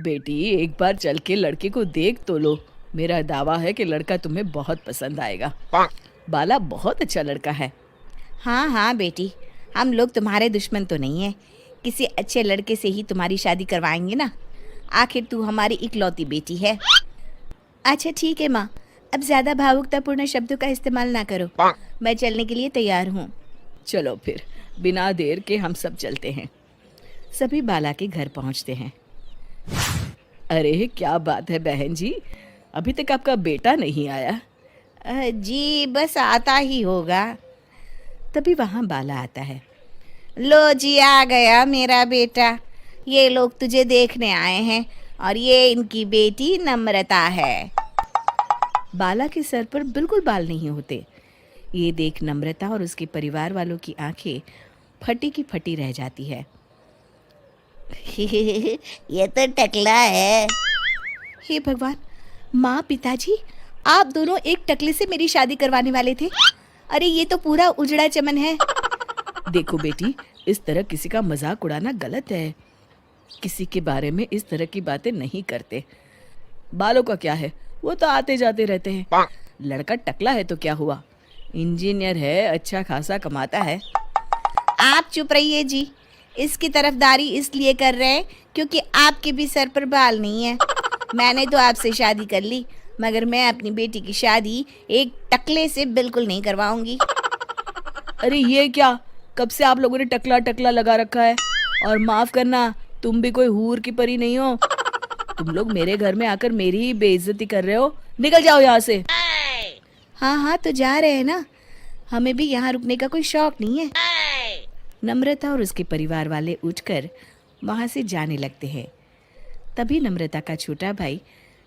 बेटी एक बार चल के लड़के को देख तो लो। मेरा दावा है कि लड़का तुम्हें बहुत पसंद आएगा। बाला बहुत अच्छा लड़का है। हाँ हाँ बेटी, हम लोग तुम्हारे दुश्मन तो नहीं है। किसी अच्छे लड़के से ही तुम्हारी शादी करवाएंगे ना। आखिर तू हमारी इकलौती बेटी है। अच्छा ठीक है माँ, अब ज़्यादा भावुकतापूर्ण शब्दों का इस्तेमाल ना करो। मैं चलने के लिए तैयार हूँ। चलो फिर, बिना देर के हम सब चलते हैं। सभी बाला के घर पहुंचते हैं। अरे क्या बात है बहन जी, अभी तक आपका बेटा नहीं आया? जी बस आता ही होगा। तभी वहाँ बाला आता है। लो जी, आ गया मेरा बेटा। ये लोग तुझे देखने आए हैं और ये इनकी बेटी नम्रता है। बाला के सर पर बिल्कुल बाल नहीं होते। ये देख नम्रता और उसके परिवार वालों की आंखें फटी की फटी रह जाती है। ये तो टकला है। हे भगवान, माँ पिताजी, आप दोनों एक टकले से मेरी शादी करवाने वाले थे। अरे ये तो पूरा उजड़ा चमन है। देखो बेटी, इस तरह किसी का मजाक उड़ाना गलत है। किसी के बारे में इस तरह की बातें नहीं करते। बालों का क्या है, वो तो आते जाते रहते हैं। लड़का टकला है तो क्या हुआ, इंजीनियर है, अच्छा खासा कमाता है। आप चुप रहिए जी। इसकी तरफदारी इसलिए कर रहे हैं क्योंकि आपके भी सर पर बाल नहीं है। मैंने तो आपसे शादी कर ली, मगर मैं अपनी बेटी की शादी एक टकले से बिल्कुल नहीं करवाऊंगी। अरे ये क्या, कब से आप लोगों ने टकला टकला लगा रखा है? और माफ करना, तुम भी कोई हूर की परी नहीं हो। तुम लोग मेरे घर में आकर मेरी ही बेइज्जती कर रहे हो। निकल जाओ यहाँ से। हाँ हाँ तो जा रहे हैं ना, हमें भी यहाँ रुकने का कोई शौक नहीं है। नम्रता और उसके परिवार वाले उठकर वहां से जाने लगते हैं। तभी नम्रता का छोटा भाई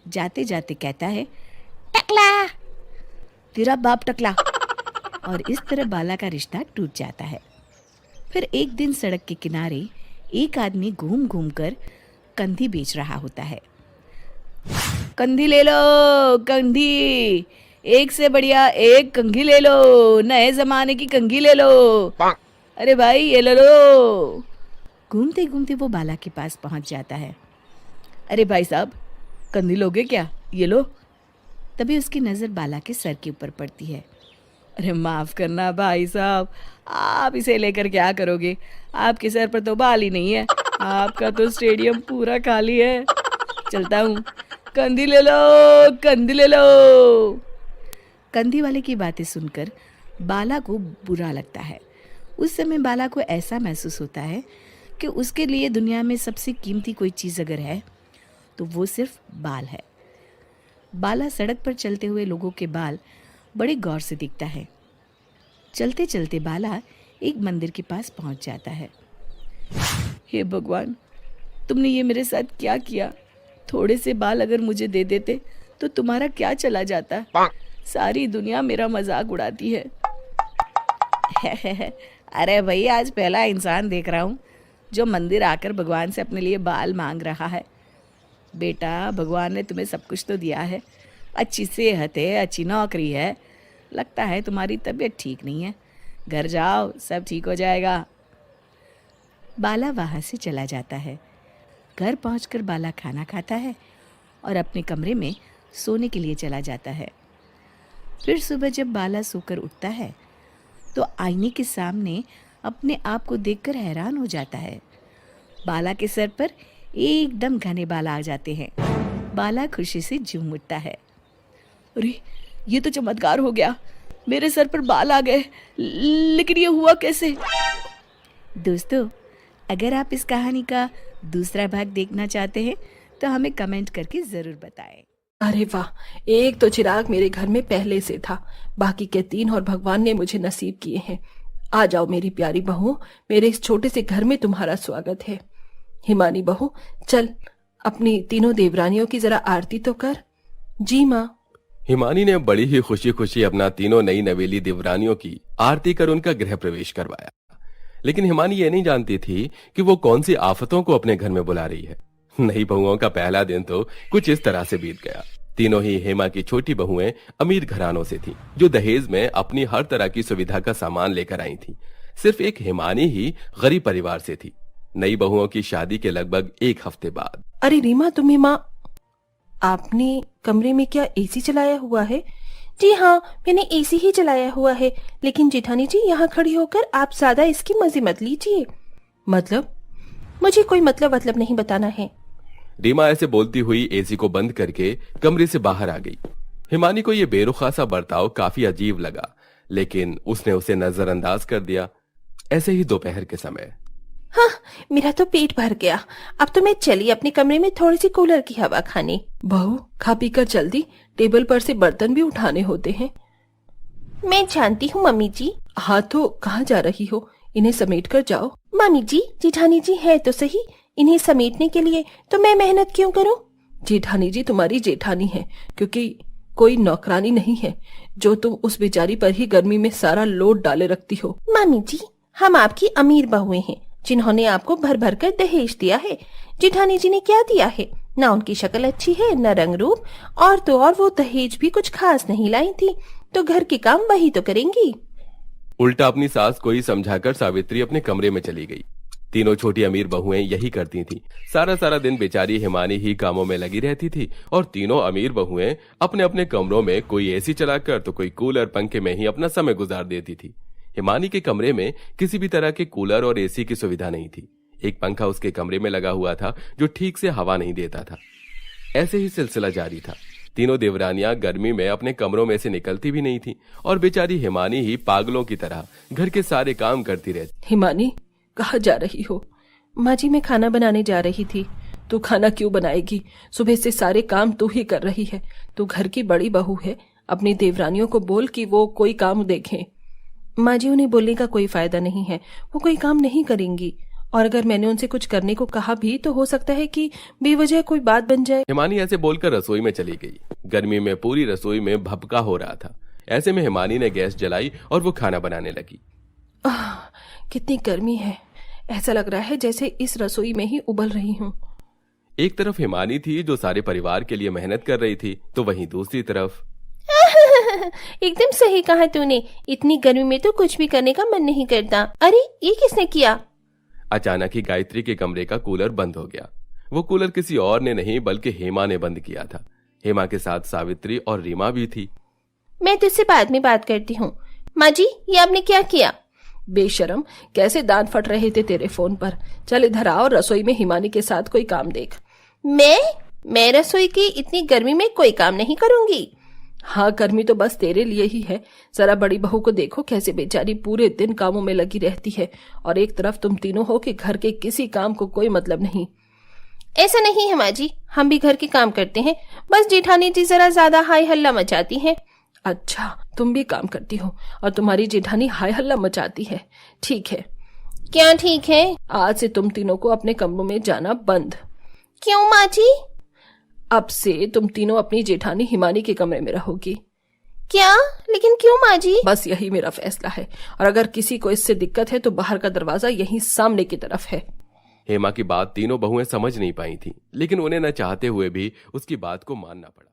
जाते जाते कहता है, टकला, तेरा बाप टकला। और इस तरह बाला का रिश्ता टूट जाता है। फिर एक दिन सड़क के किनारे एक आदमी घूम घूम कर कंधी बेच रहा होता है। कंधी ले लो, कंधी, एक से बढ़िया एक कंघी ले लो, नए जमाने की कंघी ले लो। अरे भाई ये ले लो। घूमते घूमते वो बाला के पास पहुंच जाता है। अरे भाई साहब, कंधी लोगे क्या? ये लो। तभी उसकी नज़र बाला के सर के ऊपर पड़ती है। अरे माफ़ करना भाई साहब, आप इसे लेकर क्या करोगे? आपके सर पर तो बाल ही नहीं है। आपका तो स्टेडियम पूरा खाली है। चलता हूँ। कंधी ले लो, कंधी ले लो। कंधी वाले की बातें सुनकर बाला को बुरा लगता है। उस समय बाला को ऐसा महसूस होता है कि उसके लिए दुनिया में सबसे कीमती कोई चीज़ अगर है तो वो सिर्फ बाल है। बाला सड़क पर चलते हुए लोगों के बाल बड़े गौर से देखता है। चलते चलते बाला एक मंदिर के पास पहुंच जाता है। हे भगवान, तुमने ये मेरे साथ क्या किया? थोड़े से बाल अगर मुझे दे देते तो तुम्हारा क्या चला जाता? सारी दुनिया मेरा मजाक उड़ाती है। अरे भाई, आज पहला इंसान देख रहा हूँ जो मंदिर आकर भगवान से अपने लिए बाल मांग रहा है। बेटा, भगवान ने तुम्हें सब कुछ तो दिया है। अच्छी सेहत है, अच्छी नौकरी है। लगता है तुम्हारी तबीयत ठीक नहीं है। घर जाओ, सब ठीक हो जाएगा। बाला वहाँ से चला जाता है। घर पहुंचकर बाला खाना खाता है और अपने कमरे में सोने के लिए चला जाता है। फिर सुबह जब बाला सोकर उठता है तो आईने के सामने अपने आप को देखकर हैरान हो जाता है। बाला के सर पर एकदम घने बाल आ जाते हैं। बाला खुशी से झूम उठता है। अरे ये तो चमत्कार हो गया, मेरे सर पर बाल आ गए। लेकिन ये हुआ कैसे? दोस्तों, अगर आप इस कहानी का दूसरा भाग देखना चाहते हैं तो हमें कमेंट करके ज़रूर बताएं। अरे वाह, एक तो चिराग मेरे घर में पहले से था, बाकी के 3 और भगवान ने मुझे नसीब किए हैं। आ जाओ मेरी प्यारी बहू, मेरे इस छोटे से घर में तुम्हारा स्वागत है। हिमानी बहू, चल अपनी तीनों देवरानियों की जरा आरती तो कर। जी माँ। हिमानी ने बड़ी ही खुशी खुशी अपना तीनों नई नवेली देवरानियों की आरती कर उनका गृह प्रवेश करवाया। लेकिन हिमानी ये नहीं जानती थी कि वो कौन सी आफतों को अपने घर में बुला रही है। नई बहुओं का पहला दिन तो कुछ इस तरह से बीत गया। तीनों ही हेमा की छोटी बहुएं अमीर घरानों से थीं, जो दहेज में अपनी हर तरह की सुविधा का सामान लेकर आई थीं। सिर्फ एक हिमानी ही गरीब परिवार से थी। नई बहुओं की शादी के लगभग 1 हफ्ते बाद। अरे रीमा, तुम्हें माँ, आपने कमरे में क्या एसी चलाया हुआ है? जी हाँ, मैंने एसी ही चलाया हुआ है, लेकिन जेठानी जी यहाँ खड़ी होकर आप ज्यादा इसकी मजे मत लीजिए। मतलब? मुझे कोई मतलब नहीं बताना है। रीमा ऐसे बोलती हुई एसी को बंद करके कमरे से बाहर आ गई। हिमानी को यह बेरुखा सा बर्ताव काफी अजीब लगा, लेकिन उसने उसे नजरअंदाज कर दिया। ऐसे ही दोपहर के समय। हाँ, मेरा तो पेट भर गया। अब तो मैं चली अपने कमरे में थोड़ी सी कूलर की हवा खाने। बहू, खा पी कर जल्दी, टेबल पर से बर्तन भी उठाने होते हैं। मैं जानती हूँ मम्मी जी। हाँ तो कहाँ जा रही हो? इन्हें समेट कर जाओ। मम्मी जी, जेठानी जी है तो सही, इन्हें समेटने के लिए तो मैं मेहनत क्यों करूँ? जेठानी जी तुम्हारी जेठानी है, क्योंकि कोई नौकरानी नहीं है जो तुम उस बेचारी पर ही गर्मी में सारा लोड डाले रखती हो। मम्मी जी, हम आपकी अमीर बहुएं हैं जिन्होंने आपको भर भर कर दहेज दिया है। जेठानी जी ने क्या दिया है? ना उनकी शक्ल अच्छी है, न रंग रूप, और तो और वो दहेज भी कुछ खास नहीं लाई थी, तो घर के काम वही तो करेंगी। उल्टा अपनी सास को ही समझाकर सावित्री अपने कमरे में चली गई। तीनों छोटी अमीर बहुएं यही करती थीं। सारा सारा दिन बेचारी हिमानी ही कामों में लगी रहती थी और तीनों अमीर बहुएं अपने अपने कमरों में कोई एसी चलाकर तो कोई कूलर पंखे में ही अपना समय गुजार देती थी। हिमानी के कमरे में किसी भी तरह के कूलर और एसी की सुविधा नहीं थी। एक पंखा उसके कमरे में लगा हुआ था जो ठीक से हवा नहीं देता था। ऐसे ही सिलसिला जारी था। तीनों देवरानियां गर्मी में अपने कमरों में से निकलती भी नहीं थी और बेचारी हिमानी ही पागलों की तरह घर के सारे काम करती रहती। हिमानी, कहाँ जा रही हो? माँ जी, मैं खाना बनाने जा रही थी। तू खाना क्यों बनाएगी? सुबह से सारे काम तू ही कर रही है। तू घर की बड़ी बहू है, अपनी देवरानियों को बोल कि वो कोई काम देखें। माँ जी, उन्हें बोलने का कोई फायदा नहीं है, वो कोई काम नहीं करेंगी, और अगर मैंने उनसे कुछ करने को कहा भी तो हो सकता है कि बेवजह कोई बात बन जाए। हिमानी ऐसे बोलकर रसोई में चली गई। गर्मी में पूरी रसोई में भभका हो रहा था। ऐसे में हिमानी ने गैस जलाई और वो खाना बनाने लगी। कितनी गर्मी है, ऐसा लग रहा है जैसे इस रसोई में ही उबल रही हूँ। एक तरफ हिमानी थी जो सारे परिवार के लिए मेहनत कर रही थी, तो वहीं दूसरी तरफ एकदम सही कहा तूने, इतनी गर्मी में तो कुछ भी करने का मन नहीं करता। अरे ये किसने किया? अचानक ही गायत्री के कमरे का कूलर बंद हो गया। वो कूलर किसी और ने नहीं बल्कि हेमा ने बंद किया था। हेमा के साथ सावित्री और रीमा भी थी। मैं तुझसे बाद में बात करती हूँ। माँ जी, ये आपने क्या किया? बेशरम, कैसे दांत फट रहे थे तेरे फोन पर। चल इधर आओ, रसोई में हिमानी के साथ कोई काम देख। मैं रसोई की इतनी गर्मी में कोई काम नहीं करूंगी। हाँ, गर्मी तो बस तेरे लिए ही है। जरा बड़ी बहू को देखो कैसे बेचारी पूरे दिन कामों में लगी रहती है, और एक तरफ तुम तीनों हो कि घर के किसी काम को कोई मतलब नहीं। ऐसा नहीं है माँ जी, हम भी घर के काम करते हैं, बस जेठानी जी जरा ज्यादा हाय हल्ला मचाती हैं। अच्छा, तुम भी काम करती हो और तुम्हारी जेठानी हाय हल्ला मचाती है। ठीक है। क्या ठीक है? आज से तुम तीनों को अपने कमरों में जाना बंद। क्यों माँ जी? अब से तुम तीनों अपनी जेठानी हिमानी के कमरे में रहोगी। क्या? लेकिन क्यों माँ जी? बस यही मेरा फैसला है, और अगर किसी को इससे दिक्कत है तो बाहर का दरवाजा यहीं सामने की तरफ है। हेमा की बात तीनों बहुएं समझ नहीं पाई थी, लेकिन उन्हें न चाहते हुए भी उसकी बात को मानना पड़ा।